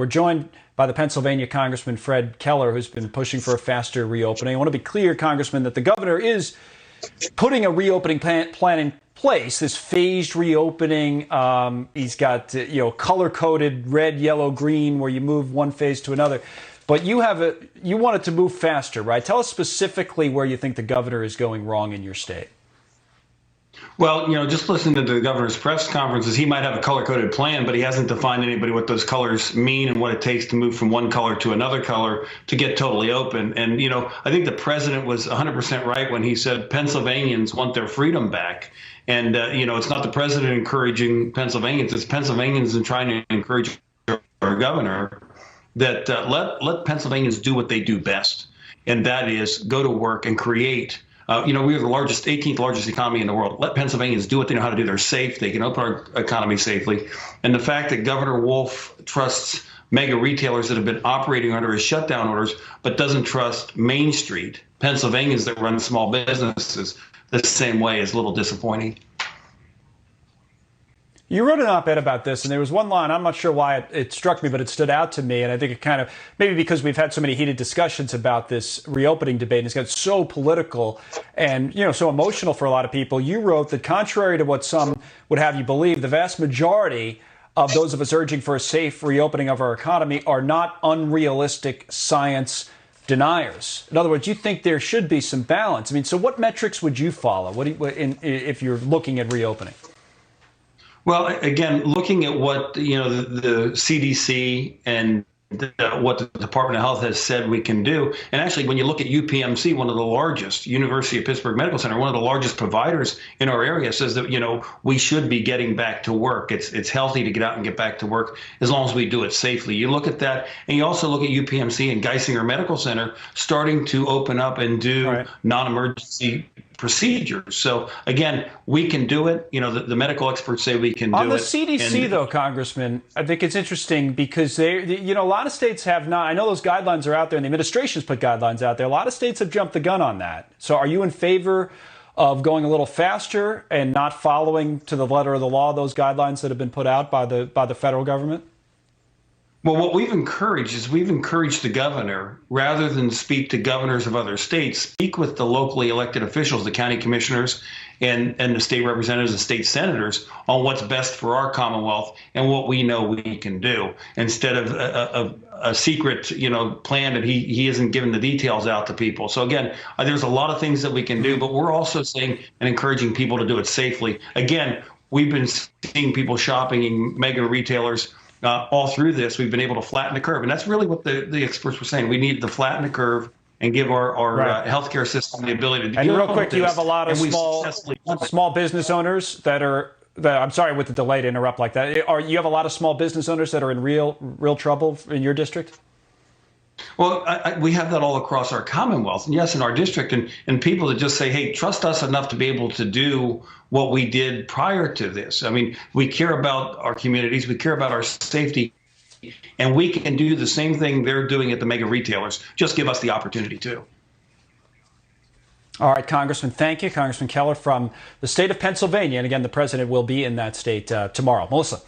We're joined by the Pennsylvania Congressman Keller, who's been pushing for a faster reopening. I want to be clear, Congressman, that the governor is putting a reopening plan in place, this phased reopening. He's got color-coded red, yellow, green, where you move one phase to another. But you want it to move faster, right? Tell us specifically where you think the governor is going wrong in your state. Well, just listening to the governor's press conferences, he might have a color-coded plan, but he hasn't defined anybody what those colors mean and what it takes to move from one color to another color to get totally open. And, I think the president was 100% right when he said Pennsylvanians want their freedom back. And, it's not the president encouraging Pennsylvanians, it's Pennsylvanians and trying to encourage our governor that let Pennsylvanians do what they do best. And that is go to work and create. We are the 18th largest economy in the world. Let Pennsylvanians do what they know how to do. They're safe. They can open our economy safely. And the fact that Governor Wolf trusts mega retailers that have been operating under his shutdown orders, but doesn't trust Main Street, Pennsylvanians that run small businesses the same way is a little disappointing. You wrote an op-ed about this, and there was one line, I'm not sure why it struck me, but it stood out to me, and I think it kind of, maybe because we've had so many heated discussions about this reopening debate, and it's got so political and, so emotional for a lot of people. You wrote that contrary to what some would have you believe, the vast majority of those of us urging for a safe reopening of our economy are not unrealistic science deniers. In other words, you think there should be some balance. I mean, so what metrics would you follow if you're looking at reopening? Well, again, looking at what the CDC and what the Department of Health has said we can do, and actually, when you look at UPMC, one of the largest, University of Pittsburgh Medical Center, one of the largest providers in our area, says that we should be getting back to work. It's healthy to get out and get back to work as long as we do it safely. You look at that, and you also look at UPMC and Geisinger Medical Center starting to open up and do non-emergency procedures. So again, we can do it. The medical experts say we can do it. On the CDC, though, Congressman, I think it's interesting because a lot of states have not. I know those guidelines are out there, and the administration's put guidelines out there. A lot of states have jumped the gun on that. So, are you in favor of going a little faster and not following to the letter of the law those guidelines that have been put out by the federal government? Well, what we've encouraged the governor, rather than speak to governors of other states, speak with the locally elected officials, the county commissioners and the state representatives and state senators on what's best for our Commonwealth and what we know we can do, instead of a secret, plan that he isn't giving the details out to people. So again, there's a lot of things that we can do, but we're also saying and encouraging people to do it safely. Again, we've been seeing people shopping in mega retailers all through this. We've been able to flatten the curve. And that's really what the experts were saying. We need to flatten the curve and give our healthchave system the ability to do. And real quick, you have a lot of small business owners that are, I'm sorry with the delay to interrupt like that. You have a lot of small business owners that are in real trouble in your district? Well, we have that all across our Commonwealth, and yes, in our district, and people that just say, hey, trust us enough to be able to do what we did prior to this. I mean, we care about our communities, we care about our safety, and we can do the same thing they're doing at the mega retailers. Just give us the opportunity to. All right, Congressman, thank you. Congressman Keller from the state of Pennsylvania. And again, the president will be in that state tomorrow. Melissa.